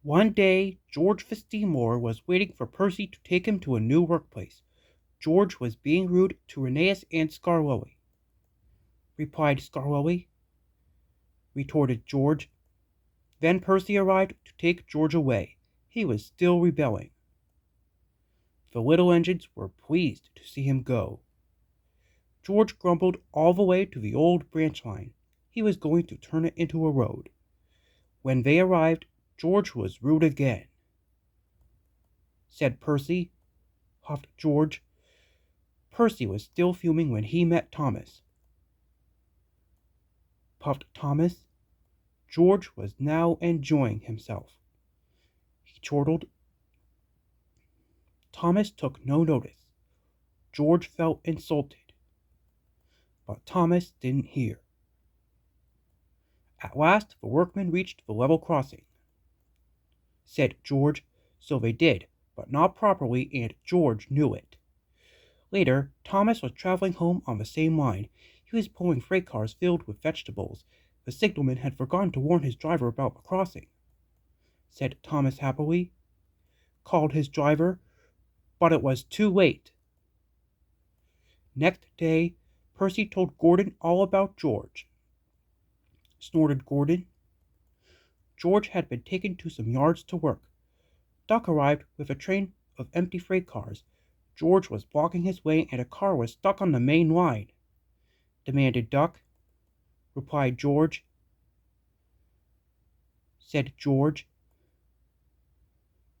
One day, George Festimore was waiting for Percy to take him to a new workplace. George was being rude to Rheneas and Scarloey. Replied Scarloey, retorted George. Then Percy arrived to take George away. He was still rebelling. The little engines were pleased to see him go. George grumbled all the way to the old branch line. He was going to turn it into a road. When they arrived, George was rude again. Said Percy, huffed George. Percy was still fuming when he met Thomas. Puffed Thomas. George was now enjoying himself. He chortled. Thomas took no notice. George felt insulted. But Thomas didn't hear. At last the workmen reached the level crossing. Said George, so they did, but not properly, and George knew it. Later, Thomas was traveling home on the same line. He was pulling freight cars filled with vegetables. The signalman had forgotten to warn his driver about the crossing. Said Thomas happily. Called his driver, but it was too late. Next day, Percy told Gordon all about George. Snorted Gordon. George had been taken to some yards to work. Duck arrived with a train of empty freight cars. George was blocking his way and a car was stuck on the main line. Demanded Duck. Replied George. Said George.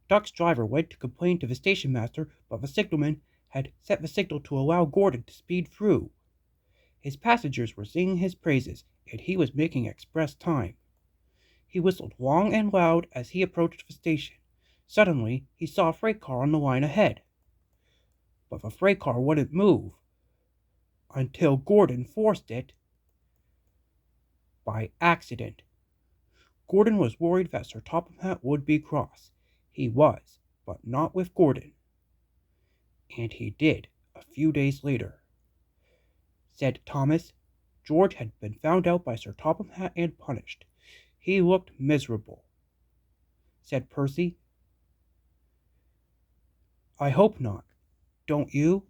Duck's driver went to complain to the station master, but the signalman had set the signal to allow Gordon to speed through. His passengers were singing his praises, and he was making express time. He whistled long and loud as he approached the station. Suddenly, he saw a freight car on the line ahead. But the freight car wouldn't move until Gordon forced it by accident. Gordon was worried that Sir Topham Hatt would be cross. He was, but not with Gordon. And he did a few days later. Said Thomas, George had been found out by Sir Topham Hatt and punished. He looked miserable. Said Percy, I hope not. Don't you?